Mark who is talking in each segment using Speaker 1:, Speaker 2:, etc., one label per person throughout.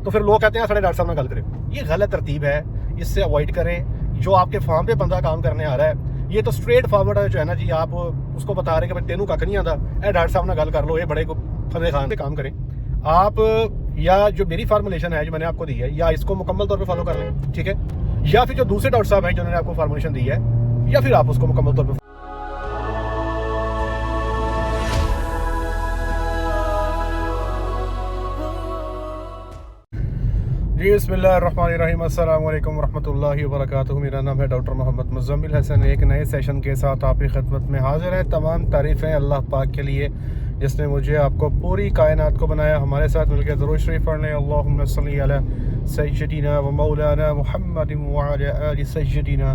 Speaker 1: तो फिर लोग कहते हैं साढ़े डॉक्टर साहब ना गल करें। ये गलत तरतीब है, इससे अवॉइड करें। जो आपके फार्म पे बंदा काम करने आ रहा है, ये तो स्ट्रेट फॉरवर्ड जो है ना जी, आप उसको बता रहे कि भाई तेनू कख नहीं आता, डॉक्टर साहब ना गल कर लो, ये बड़े फतेह खान पे काम करें आप। या जो मेरी फार्मुलेशन है जो मैंने आपको दी है, या इसको मुकम्मल तौर पे फॉलो कर लें, ठीक है, या फिर जो दूसरे डॉक्टर साहब हैं जिन्होंने आपको फार्मुलेशन दी है, या फिर आप उसको मुकम्मल तौर पे। जी बिस्मिल्लाहिर्रहमानिर्रहीम, अस्सलाम वालेकुम रहमतुल्लाहि व बरकातुहू। मेरा नाम है डॉक्टर मोहम्मद मुज़म्मिल हसन। एक नए सेशन के साथ आपकी खिदमत में हाजिर है। तमाम तारीफ़ें अल्लाह पाक के लिए जिसने मुझे आपको पूरी कायनात को बनाया। हमारे साथ मिलकर दुरूद शरीफ पढ़ लें। अल्लाहुम्मा सल्ली अला सय्यिदिना व मौलाना मुहम्मदिन व अला आलि सय्यिदिना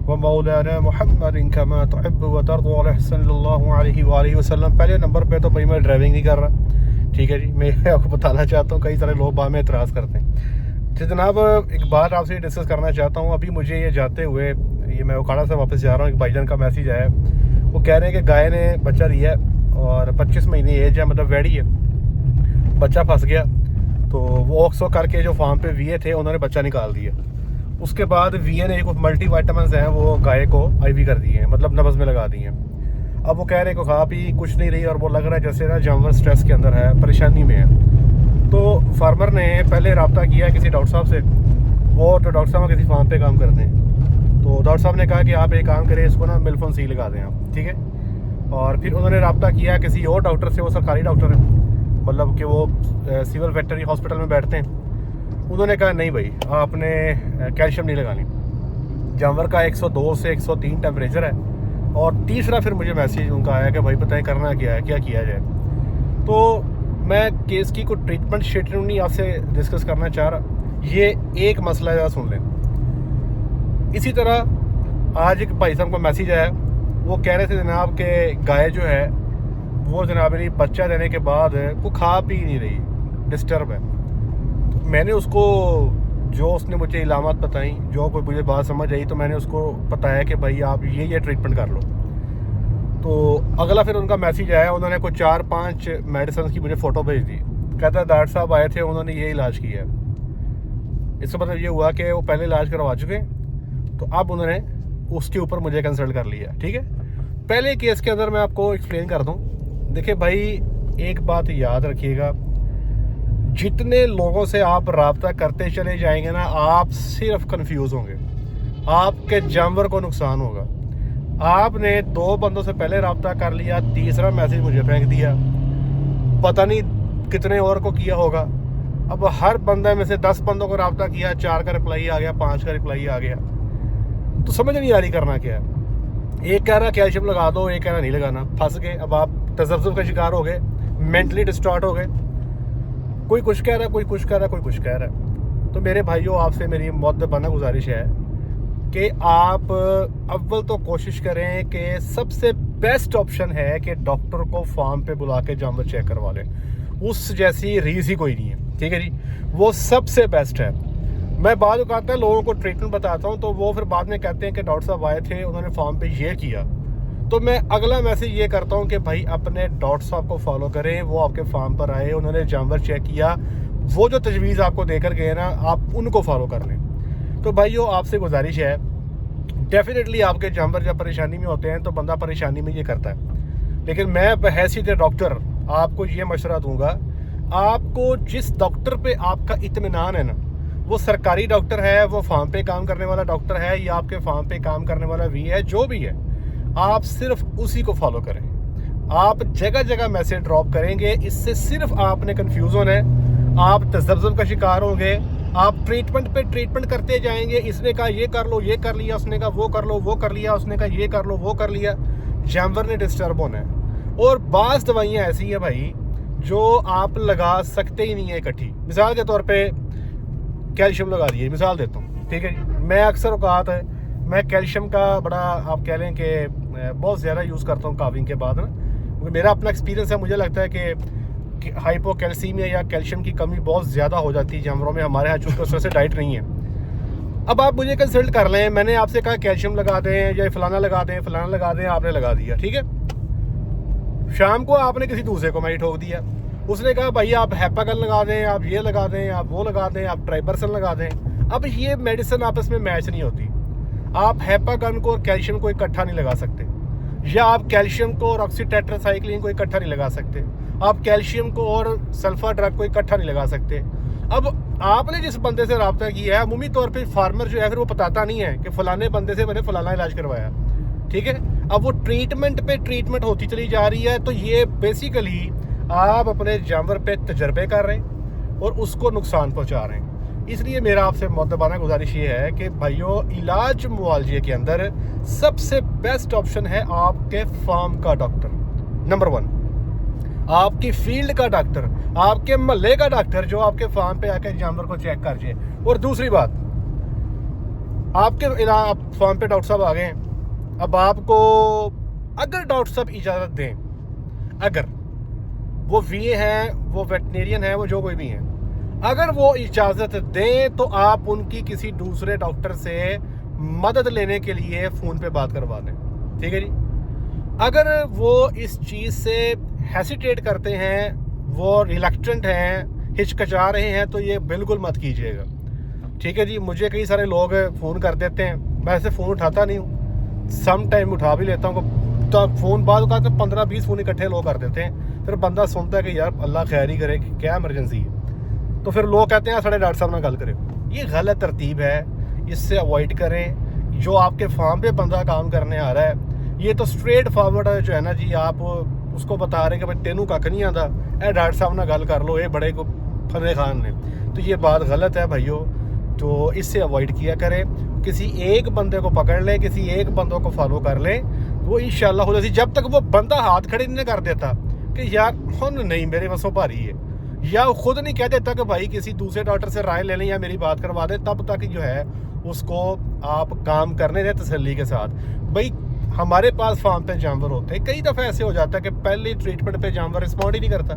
Speaker 1: व मौलाना मुहम्मदिन कमा तुहिब्बु व तर्ज़ू सल्लल्लाहु अलैहि व आलिहि वसल्लम। पहले नंबर पे तो भाई मैं ड्राइविंग नहीं कर रहा, ठीक है जी। मैं आपको बताना चाहता हूँ, कई सारे लोग बाद में एतराज़ करते हैं। तो जनाब एक बात आपसे डिस्कस करना चाहता हूँ। अभी मुझे ये जाते हुए, ये मैं उखाड़ा से वापस जा रहा हूँ, एक भाईजान का मैसेज आया। वो कह रहे हैं कि गाय ने बच्चा दिया है और 25 महीने एज है, मतलब वैडी है, बच्चा फंस गया। तो वो ऑक्सो करके जो फार्म पे वीए थे उन्होंने बच्चा निकाल दिया। उसके बाद वीए ने कुछ मल्टी वाइटामिन हैं वो गाय को IV कर दिए हैं, मतलब नब्ज़ में लगा दिए हैं। अब वो कह रहे हैं कि खा पी कुछ नहीं रही और वो लग रहा है जैसे ना जानवर स्ट्रेस के अंदर है, परेशानी में है। तो फार्मर ने पहले रब्ता किया किसी डॉक्टर साहब से। वो तो डॉक्टर साहब किसी फार्म पे काम करते हैं। तो डॉक्टर साहब ने कहा कि आप एक काम करें, इसको ना मिल्फोन सी लगा दें आप, ठीक है। और फिर उन्होंने रब्ता किया किसी और डॉक्टर से, वो सरकारी डॉक्टर है, मतलब कि वो सिविल वेटनरी हॉस्पिटल में बैठते हैं। उन्होंने कहा नहीं भाई, आपने कैल्शियम नहीं लगानी। जानवर का 102 से 103 टेम्परेचर है। और तीसरा फिर मुझे मैसेज उनका आया कि भाई बताएं करना क्या है, क्या किया जाए। तो मैं केस की कोई ट्रीटमेंट शेड्यूल नहीं आपसे डिस्कस करना चाह रहा, ये एक मसला है, सुन लें। इसी तरह आज एक भाई साहब को मैसेज आया। वो कह रहे थे जनाब के गाय जो है वो जनाब मेरी बच्चा देने के बाद वो खा पी नहीं रही, डिस्टर्ब है। तो मैंने उसको जो उसने मुझे इलामत बताई, जो कोई मुझे बात समझ आई, तो मैंने उसको बताया कि भाई आप ये ट्रीटमेंट कर लो। तो अगला फिर उनका मैसेज आया, उन्होंने कोई 4-5 मेडिसिन की मुझे फ़ोटो भेज दी। कहता है डॉक्टर साहब आए थे, उन्होंने ये इलाज किया है। इसका मतलब ये हुआ कि वो पहले इलाज करवा चुके, तो अब उन्होंने उसके ऊपर मुझे कंसल्ट कर लिया, ठीक है। पहले केस के अंदर मैं आपको एक्सप्लेन कर दूं। देखिए भाई, एक बात याद रखिएगा, जितने लोगों से आप रब्ता करते चले जाएंगे ना, आप सिर्फ कंफ्यूज होंगे, आपके जानवर को नुकसान होगा। आपने 2 बंदों से पहले रब्ता कर लिया, तीसरा मैसेज मुझे फेंक दिया, पता नहीं कितने और को किया होगा। अब हर बंदे में से 10 बंदों को रब्ता किया, 4 का रिप्लाई आ गया, 5 का रिप्लाई आ गया, तो समझ नहीं आ रही करना क्या है। एक कह रहा कैल्शियम लगा दो, एक कह रहा नहीं लगाना। फंस गए। अब आप तजब्जुब का शिकार हो गए, मेंटली डिस्टॉर्ट हो गए। कोई कुछ कह रहा है, कोई कुछ कह रहा है, कोई कुछ कह रहा है। तो मेरे भाइयों, आपसे मेरी मुअद्दबाना गुजारिश है कि आप अव्वल तो कोशिश करें कि सबसे बेस्ट ऑप्शन है कि डॉक्टर को फार्म पे बुला के जानवर चेक करवा लें। उस जैसी रीज़ ही कोई नहीं है, ठीक है जी। वो सबसे बेस्ट है। मैं बाद औक़ात में लोगों को ट्रीटमेंट बताता हूँ, तो वो फिर बाद में कहते हैं कि डॉक्टर साहब आए थे, उन्होंने फार्म पे ये किया। तो मैं अगला मैसेज ये करता हूँ कि भाई अपने डॉक्टर साहब को फॉलो करें। वो आपके फार्म पर आए, उन्होंने जानवर चेक किया, वो जो तजवीज़ आपको देकर गए ना, आप उनको फॉलो कर लें। तो भाइयों, आपसे गुजारिश है, डेफिनेटली आपके जानवर जब परेशानी में होते हैं तो बंदा परेशानी में ये करता है। लेकिन मैं बहैसियत डॉक्टर आपको ये मशवरा दूंगा, आपको जिस डॉक्टर पे आपका इत्मीनान है ना, वो सरकारी डॉक्टर है, वो फार्म पे काम करने वाला डॉक्टर है, या आपके फार्म पे काम करने वाला वी है, जो भी है, आप सिर्फ उसी को फॉलो करें। आप जगह जगह मैसेज ड्रॉप करेंगे, इससे सिर्फ आपने कन्फ्यूज़ होना है, आप तजब्जुब का शिकार होंगे। आप ट्रीटमेंट पे ट्रीटमेंट करते जाएंगे। इसने कहा ये कर लो, ये कर लिया, उसने कहा वो कर लो, वो कर लिया, उसने कहा ये कर लो, वो कर लिया। जानवर ने डिस्टर्ब होना है। और बाज़ दवाइयाँ ऐसी हैं भाई जो आप लगा सकते ही नहीं है इकट्ठी। मिसाल के तौर पे कैल्शियम लगा दिए, मिसाल देता हूँ, ठीक है। मैं अक्सर औकात है, मैं कैल्शियम का बड़ा, आप कह लें कि बहुत ज़्यादा यूज़ करता हूँ काविंग के बाद ना। मेरा अपना एक्सपीरियंस है, मुझे लगता है कि हाइपोकैल्सीमिया या कैल्शियम की कमी बहुत ज़्यादा हो जाती है जानवरों में। हमारे यहाँ चूँकि उस तरह से डाइट नहीं है। अब आप मुझे कंसल्ट कर लें, मैंने आपसे कहा कैल्शियम लगा दें या फलाना लगा दें, फलाना लगा दें, आपने लगा दिया, ठीक है। शाम को आपने किसी दूसरे को मैं ठोक दिया, उसने कहा भाई आप हेपागन लगा दें, आप ये लगा दें, आप वो लगा दें, आप ट्राइबरसन लगा दें। अब ये मेडिसिन आपस में मैच नहीं होती। आप हेपागन को और कैल्शियम को इकट्ठा नहीं लगा सकते, या आप कैल्शियम को और ऑक्सीटेट्रासाइक्लिन को इकट्ठा नहीं लगा सकते, आप कैल्शियम को और सल्फर ड्रग को इकट्ठा नहीं लगा सकते। अब आपने जिस बंदे से रब्ता किया है, अमूमी तौर पे फार्मर जो है फिर वो बताता नहीं है कि फलाने बंदे से मैंने फलाना इलाज करवाया, ठीक है। अब वो ट्रीटमेंट पे ट्रीटमेंट होती चली जा रही है। तो ये बेसिकली आप अपने जानवर पे तजर्बे कर रहे हैं और उसको नुकसान पहुंचा रहे हैं। इसलिए मेरा आपसे मुद्दबाना गुजारिश ये है कि भाइयों, इलाज मुआवजे के अंदर सबसे बेस्ट ऑप्शन है आपके फार्म का डॉक्टर, नंबर 1, आपकी फील्ड का डॉक्टर, आपके मोहल्ले का डॉक्टर जो आपके फार्म पे आके जानवर को चेक कर जाए। और दूसरी बात, आपके फार्म पे डॉक्टर साहब आ गए, अब आपको अगर डॉक्टर साहब इजाज़त दें, अगर वो वीए हैं, वो वेटनेरियन है, वो जो कोई भी हैं, अगर वो इजाज़त दें तो आप उनकी किसी दूसरे डॉक्टर से मदद लेने के लिए फ़ोन पे बात करवा दें, ठीक है जी। अगर वो इस चीज़ से हेसिटेट करते हैं, वो रिलक्टेंट हैं, हिचकिचा रहे हैं, तो ये बिल्कुल मत कीजिएगा, ठीक है जी। मुझे कई सारे लोग फ़ोन कर देते हैं, मैं ऐसे फ़ोन उठाता नहीं हूँ, सम टाइम उठा भी लेता हूँ, तो फ़ोन बाद का तो 15-20 फ़ोन इकट्ठे लोग कर देते हैं। फिर बंदा सुनता है कि यार अल्लाह खैर ही करे, क्या इमरजेंसी है, तो फिर लोग कहते हैं साढ़े डॉक्टर साहब ना गल करें। ये गलत तरतीब है, इससे अवॉइड करें। जो आपके फार्म पे बंदा काम करने आ रहा है, ये तो स्ट्रेट फॉरवर्ड जो है ना जी, आप उसको बता रहे हैं कि भाई तेनू कख नहीं आता, ए डॉक्टर साहब ना गल कर लो, ये बड़े को फने खान ने। तो ये बात गलत है भाइयों, तो इससे अवॉइड किया करें। किसी एक बंदे को पकड़ लें, किसी एक बंदों को फॉलो कर लें, वो इंशाल्लाह हो जाती। जब तक वो बंदा हाथ खड़े नहीं कर देता कि यार हुन नहीं मेरे वसों भारी है, या खुद नहीं कह देता कि भाई किसी दूसरे डॉक्टर से राय ले लें या मेरी बात करवा दें, तब तक जो है उसको आप काम करने दें तसल्ली के साथ। भाई हमारे पास फार्म पे जानवर होते हैं, कई दफ़ा ऐसे हो जाता है कि पहले ट्रीटमेंट पे जानवर रिस्पॉन्ड ही नहीं करता,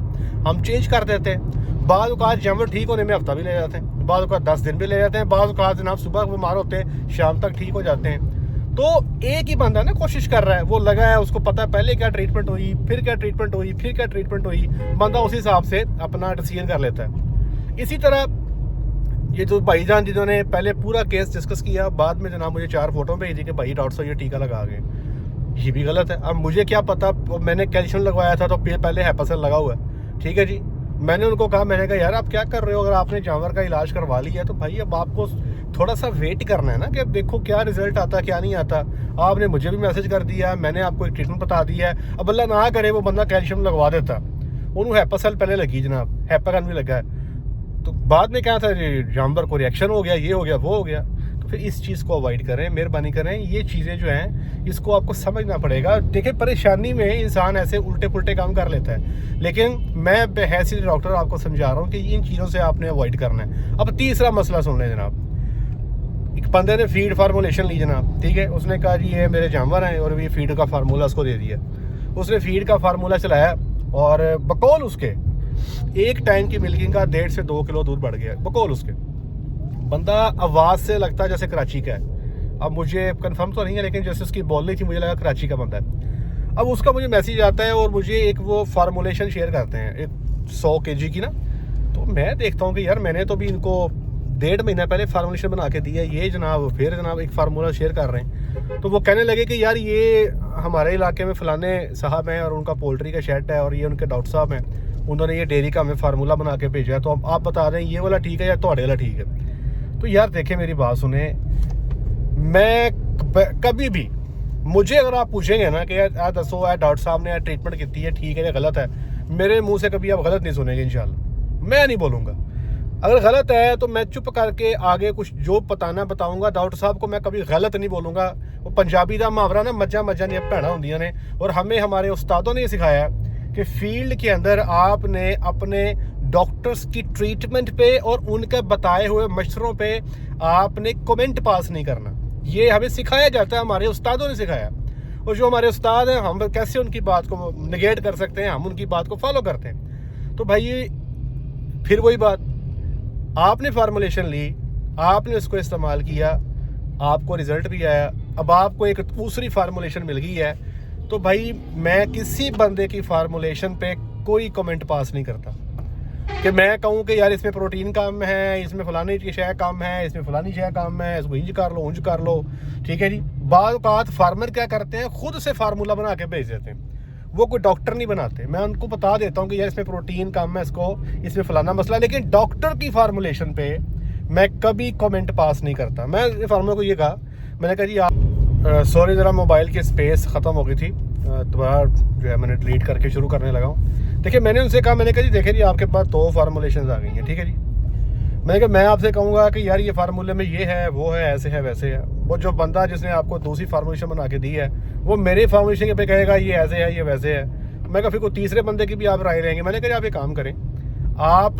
Speaker 1: हम चेंज कर देते हैं। बाद औक़ात जानवर ठीक होने में हफ्ता भी ले जाते हैं, बाद औक़ात 10 दिन भी ले जाते हैं, बाद औक़ात जनाब सुबह बीमार होते हैं, शाम तक ठीक हो जाते हैं। तो एक ही बंदा ना कोशिश कर रहा है, वो लगा है, उसको पता है पहले क्या ट्रीटमेंट हुई, फिर क्या ट्रीटमेंट हुई, फिर क्या ट्रीटमेंट हुई, बंदा उस हिसाब से अपना डिसीजन कर लेता है। इसी तरह ये जो भाईजान जिन्होंने पहले पूरा केस डिस्कस किया, बाद में जनाब मुझे 4 फोटो भेजी कि भाई डॉक्टर साहब ये टीका लगा गए, ये भी गलत है। अब मुझे क्या पता, मैंने कैल्शियम लगवाया था तो पहले हेपासन लगा हुआ है, ठीक है जी। मैंने उनको कहा, मैंने कहा यार आप क्या कर रहे हो, अगर आपने जानवर का इलाज करवा लिया है तो भाई अब आपको थोड़ा सा वेट करना है ना, कि अब देखो क्या रिजल्ट आता क्या नहीं आता। आपने मुझे भी मैसेज कर दिया, मैंने आपको एक ट्रीटमेंट बता दिया है, अब अल्लाह ना करे वो बंदा कैल्शियम लगवा देता, उन्होंने हेपासल पहले लगी जनाब, हेपागन भी लगा है, तो बाद में क्या था, जानवर को रिएक्शन हो गया, ये हो गया, वो हो गया। तो फिर इस चीज़ को अवॉइड करें, मेहरबानी करें। ये चीज़ें जो हैं इसको आपको समझना पड़ेगा। देखिए परेशानी में इंसान ऐसे उल्टे पुल्टे काम कर लेता है, लेकिन मैं बेहैसियत डॉक्टर आपको समझा रहा हूँ कि इन चीज़ों से आपने अवॉइड करना है। अब तीसरा मसला सुन लें जनाब। एक बंदे ने फीड फार्मूलेशन ली जनाब, ठीक है, उसने कहा जी ये मेरे जानवर हैं और ये फीड का फार्मूला उसको दे दिया। उसने फीड का फार्मूला चलाया और बकौल उसके एक टाइम की मिल्किंग का 1.5 से 2 किलो दूध बढ़ गया, बकौल उसके। बंदा आवाज़ से लगता है जैसे कराची का है, अब मुझे कंफर्म तो नहीं है, लेकिन जैसे उसकी बोल रही थी मुझे लगा कराची का बंदा है। अब उसका मुझे मैसेज आता है और मुझे एक वो फार्मूलेशन शेयर करते हैं, एक 100 kg की ना। तो मैं देखता हूँ कि यार मैंने तो भी इनको 1.5 महीना पहले फार्मूलेशन बना के दिया, ये जनाब फिर जनाब एक फार्मूला शेयर कर रहे हैं। तो वो कहने लगे कि यार ये हमारे इलाके में फ़लाने साहब हैं और उनका पोल्ट्री का शेड है और ये उनके डॉक्टर साहब हैं, उन्होंने ये डेयरी का हमें फार्मूला बना के भेजा है, तो अब आप बता दें ये वाला ठीक है या तुम्हारे वाला ठीक है। तो यार देखें मेरी बात सुने, मैं कभी भी, मुझे अगर आप पूछेंगे ना कि यार दसो यार डॉक्टर साहब ने ट्रीटमेंट की है ठीक है या गलत है, मेरे मुंह से कभी आप गलत नहीं सुनेंगे इंशाल्लाह, मैं नहीं बोलूँगा। अगर गलत है तो मैं चुप करके आगे कुछ जो बताना बताऊंगा। डॉक्टर साहब को मैं कभी गलत नहीं बोलूँगा। वो पंजाबी का मुहावरा ना, मज्जा मज्जा नहीं भैड़ा होंदियां ने, और हमें हमारे उस्तादों ने सिखाया कि फील्ड के अंदर आपने अपने डॉक्टर्स की ट्रीटमेंट पे और उनके बताए हुए मशवरों पे आपने कमेंट पास नहीं करना। ये हमें सिखाया जाता है, हमारे उस्तादों ने सिखाया। और जो हमारे उस्ताद हैं, हम कैसे उनकी बात को निगेट कर सकते हैं, हम उनकी बात को फॉलो करते हैं। तो भाई फिर वही बात, आपने फार्मूलेशन ली, आपने उसको इस्तेमाल किया, आपको रिजल्ट भी आया, अब आपको एक दूसरी फार्मूलेशन मिल गई है, तो भाई मैं किसी बंदे की फार्मूलेशन पे कोई कमेंट पास नहीं करता कि मैं कहूँ कि यार इसमें प्रोटीन कम है, इसमें फलानी की शय कम है, इसमें फलानी शय कम है, इसको इंज कर लो उंज कर लो। ठीक है जी। बाद औक़ात फार्मर क्या करते हैं, खुद से फार्मूला बना के भेज देते हैं, वो कोई डॉक्टर नहीं बनाते। मैं उनको बता देता हूँ कि यार इसमें प्रोटीन कम है, इसमें फलाना मसला, लेकिन डॉक्टर की फार्मूलेशन पे मैं कभी कमेंट पास नहीं करता। मैं फार्मर को ये कहा, मैंने कहा जी आप सॉरी ज़रा मोबाइल की स्पेस ख़त्म हो गई थी, दोबारा जो है मैंने डिलीट करके शुरू करने लगा हूँ। देखिए मैंने उनसे कहा, मैंने कहा जी देखिए जी आपके पास 2 फार्मूलेशन आ गई हैं। ठीक है जी। मैंने कहा मैं आपसे कहूँगा कि यार ये फार्मूले में ये है, वो है, ऐसे है, वैसे है। वो जो बंदा जिसने आपको दूसरी फार्मूलेशन बना के दी है वो मेरे फार्मूलेशन पे कहेगा ये ऐसे है, ये वैसे है। मैं कहा फिर कोई तीसरे बंदे की भी आप राय लेंगे। मैंने कहा आप एक काम करें, आप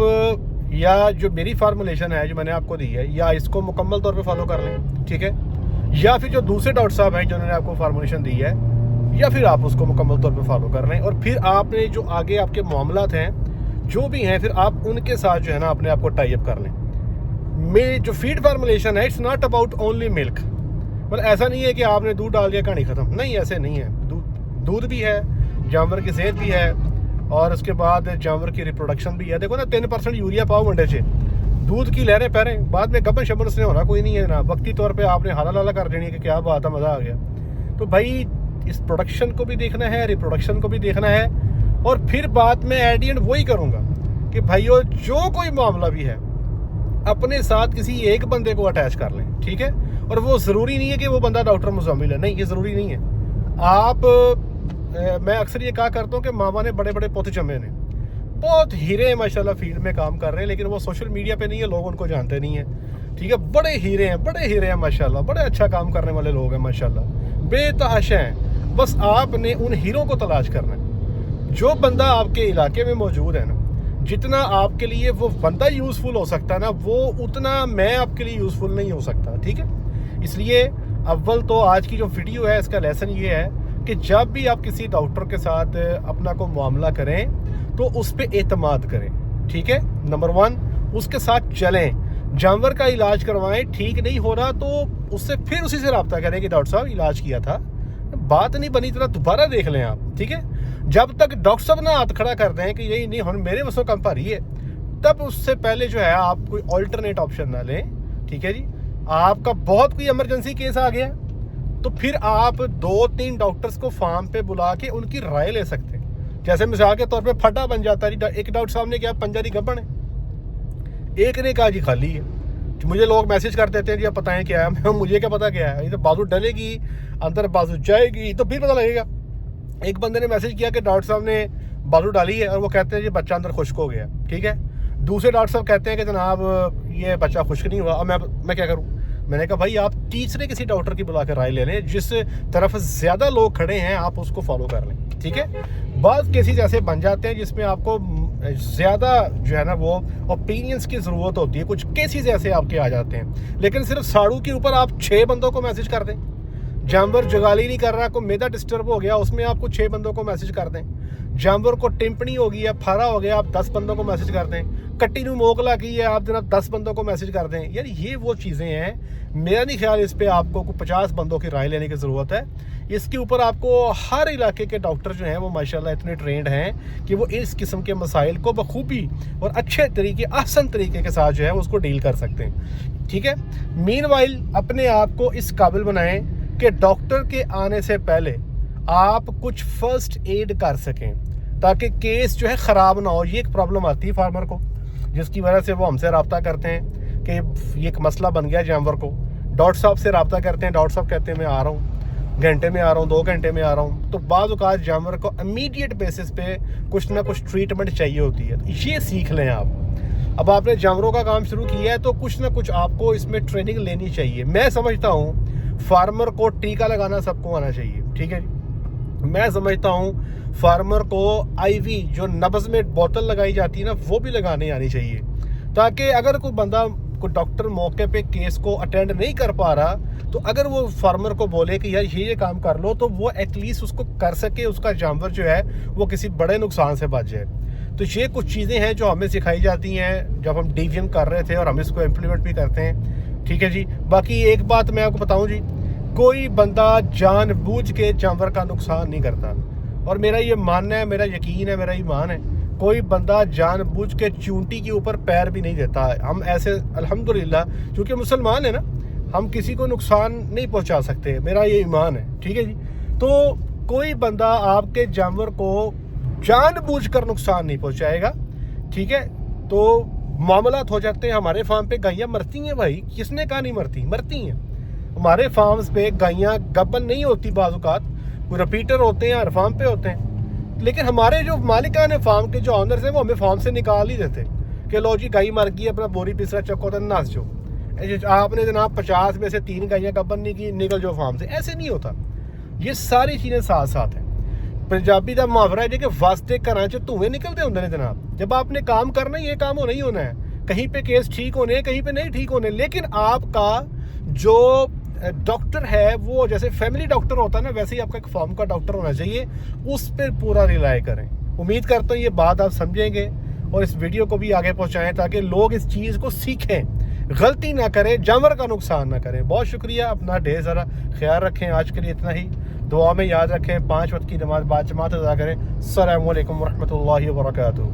Speaker 1: या जो मेरी फार्मूलेशन है जो मैंने आपको दी है, या इसको मुकम्मल तौर पे फॉलो कर लें। ठीक है। या फिर जो दूसरे डॉक्टर साहब हैं जिन्होंने आपको फार्मूलेशन दी है, या फिर आप उसको मुकम्मल तौर पे फॉलो कर लें। और फिर आपने जो आगे आपके मामलात हैं जो भी हैं, फिर आप उनके साथ जो है ना अपने आप को टाई अप कर लें। मेरी जो फीड फार्मूलेशन है, it's not about only milk. मतलब ऐसा नहीं है कि आपने दूध डाल दिया कहानी ख़त्म, नहीं, ऐसे नहीं है। दूध भी है, जानवर की सेहत भी है, और उसके बाद जानवर की रिप्रोडक्शन भी है। देखो ना 3% यूरिया पाओ मंडे से, दूध की लहरें पैरें, बाद में गबन शबन उसने होना कोई नहीं है ना। वक्ती तौर पे आपने हाला लाला कर देनी है कि क्या बात है, मज़ा आ गया। तो भाई इस प्रोडक्शन को भी देखना है, रिप्रोडक्शन को भी देखना है। और फिर बात में एट दी एंड वही करूँगा कि भाइयों जो कोई मामला भी है अपने साथ किसी एक बंदे को अटैच कर लें। ठीक है। और वो ज़रूरी नहीं है कि वो बंदा डॉक्टर मुज़म्मिल है, नहीं, ये ज़रूरी नहीं है। मैं अक्सर ये कहा करता हूँ कि मामा ने बड़े बड़े पुत जमे ने, बहुत हीरे माशाल्लाह फील्ड में काम कर रहे हैं, लेकिन वो सोशल मीडिया पे नहीं है, लोग उनको जानते नहीं हैं। ठीक है। बड़े हीरे हैं माशाल्लाह, बड़े अच्छा काम करने वाले लोग हैं माशाल्लाह, बेतहाशा हैं। बस आपने उन हीरों को तलाश करना है। जो बंदा आपके इलाके में मौजूद है ना, जितना आपके लिए वो बंदा यूज़फुल हो सकता है ना, वो उतना मैं आपके लिए यूज़फुल नहीं हो सकता। ठीक है। इसलिए अव्वल तो आज की जो वीडियो है इसका लेसन ये है कि जब भी आप किसी डॉक्टर के साथ अपना को मामला करें तो उस पर एतमाद करें। ठीक है। नंबर 1, उसके साथ चलें, जानवर का इलाज करवाएं। ठीक नहीं हो रहा तो उससे फिर उसी से रब्ता करें कि डॉक्टर साहब इलाज किया था, बात नहीं बनी, तरह दोबारा देख लें आप। ठीक है। जब तक डॉक्टर साहब ना हाथ खड़ा कर दें कि यही नहीं हम मेरे वसों कम भारी है, तब उससे पहले जो है आप कोई ऑल्टरनेट ऑप्शन ना लें। ठीक है जी। आपका बहुत कोई इमरजेंसी केस आ गया तो फिर आप 2-3 डॉक्टर्स को फार्म पे बुला के उनकी राय ले सकते हैं। जैसे मिसाल के तौर पे फटा बन जाता है, एक डॉक्टर साहब ने क्या पंजारी गब्बन है, एक ने कहा जी खाली है। मुझे लोग मैसेज कर देते हैं जी आप बताएं क्या है, मुझे क्या पता क्या है, ये तो बाजू डलेगी अंदर बाजू जाएगी तो फिर पता लगेगा। एक बंदे ने मैसेज किया कि डॉक्टर साहब ने बाजू डाली है और वो कहते हैं जी बच्चा अंदर खुश्क हो गया। ठीक है। दूसरे डॉक्टर साहब कहते हैं कि जनाब ये बच्चा खुश्क नहीं हुआ। अब मैं क्या करूँ। मैंने कहा भाई आप तीसरे किसी डॉक्टर की बुला कर राय ले लें, जिस तरफ ज़्यादा लोग खड़े हैं आप उसको फॉलो कर लें। ठीक है। बाद केसेस ऐसे बन जाते हैं जिसमें आपको ज़्यादा जो है ना वो ओपिनियंस की ज़रूरत होती है। कुछ केसेस ऐसे आपके आ जाते हैं, लेकिन सिर्फ साड़ू के ऊपर आप 6 बंदों को मैसेज कर दें। जानवर जगाली नहीं कर रहा, को मेदा डिस्टर्ब हो गया, उसमें आपको 6 बंदों को मैसेज कर दें। जानवर को टिम्पनी हो गई है, फारा हो गया, आप 10 बंदों को मैसेज कर दें। कट्टी नू मोकला की है, आप जनाब 10 बंदों को मैसेज कर दें। यार ये वो चीज़ें हैं, मेरा नहीं ख्याल इस पर आपको 50 बंदों की राय लेने की ज़रूरत है। इसके ऊपर आपको हर इलाके के डॉक्टर जो हैं वो माशाल्लाह इतने ट्रेंड हैं कि वो इस किस्म के मसाइल को बखूबी और अच्छे तरीके, आसान तरीके के साथ जो है उसको डील कर सकते हैं। ठीक है। मीनवाइल अपने आप को इस काबिल बनाएं कि डॉक्टर के आने से पहले आप कुछ फर्स्ट एड कर सकें, ताकि केस जो है ख़राब ना हो। ये एक प्रॉब्लम आती है फार्मर को, जिसकी वजह से वो हमसे रब्ता करते हैं कि ये एक मसला बन गया जानवर को। डॉक्टर साहब से रब्ता करते हैं, डॉक्टर साहब कहते हैं मैं आ रहा हूँ, घंटे में आ रहा हूँ, 2 घंटे में आ रहा हूँ। तो बाज़ औक़ात जानवर को इमीडिएट बेसिस पे कुछ ना कुछ ट्रीटमेंट चाहिए होती है। तो ये सीख लें आप। अब आपने जानवरों का काम शुरू किया है तो कुछ ना कुछ आपको इसमें ट्रेनिंग लेनी चाहिए। मैं समझता हूँ फार्मर को टीका लगाना सबको आना चाहिए। ठीक है। मैं समझता हूँ फार्मर को आईवी जो नब्ज़ में बोतल लगाई जाती है ना, वो भी लगाने आनी चाहिए, ताकि अगर कोई बंदा, कोई डॉक्टर मौके पे केस को अटेंड नहीं कर पा रहा तो अगर वो फार्मर को बोले कि यार ये काम कर लो, तो वो एटलीस्ट उसको कर सके, उसका जानवर जो है वो किसी बड़े नुकसान से बच जाए। तो ये कुछ चीज़ें हैं जो हमें सिखाई जाती हैं जब हम डीवीएम कर रहे थे, और हम इसको इम्प्लीमेंट भी करते हैं। ठीक है जी। बाकी एक बात मैं आपको बताऊँ जी, कोई बंदा जानबूझ के जानवर का नुकसान नहीं करता, और मेरा ये मानना है, मेरा यकीन है, मेरा ईमान है कोई बंदा जानबूझ के चूंटी के ऊपर पैर भी नहीं देता है। हम ऐसे अल्हम्दुलिल्लाह क्योंकि मुसलमान है ना, हम किसी को नुकसान नहीं पहुंचा सकते, मेरा ये ईमान है, ठीक है जी। तो कोई बंदा आपके जानवर को जानबूझकर नुकसान नहीं पहुंचाएगा, ठीक है। तो मामलात हो जाते हैं। हमारे फार्म पे गायें मरती हैं भाई, किसने कहा नहीं मरती, मरती हैं। हमारे फार्म्स पे गायें गब्बन नहीं होती, बाज़-औक़ात कोई रिपीटर होते हैं, हर फार्म पे होते हैं, लेकिन हमारे जो मालिकान है फार्म के, जो ऑनर्स हैं, वो हमें फार्म से निकाल ही देते कि लो जी गाय मर गई, अपना बोरी पिसरा चक्को तो नाच जो, आपने जनाब 50 में से 3 गायें गब्बन नहीं की, निकल जो फार्म से। ऐसे नहीं होता, ये सारी चीज़ें साथ साथ हैं। पंजाबी का मुहावरा है कि वास्ते घर च धुएं निकलते होंगे ने जनाब। जब आपने काम करना, ये काम होना ही होना है। कहीं पे केस ठीक होने हैं, कहीं पे नहीं ठीक होने, लेकिन आपका जो डॉक्टर है वो जैसे फैमिली डॉक्टर होता है ना, वैसे ही आपका एक फार्म का डॉक्टर होना चाहिए, उस पर पूरा रिलाय करें। उम्मीद करता हूँ ये बात आप समझेंगे और इस वीडियो को भी आगे पहुँचाएँ ताकि लोग इस चीज़ को सीखें, गलती ना करें, जानवर का नुकसान ना करें। बहुत शुक्रिया, अपना ढेर सारा ख्याल रखें। आज के लिए इतना ही, दुआ में याद रखें, 5 वक्त की नमाज बाजमात अदा करें। अस्सलामु अलैकुम वरहमतुल्लाहि वबरकातुहू।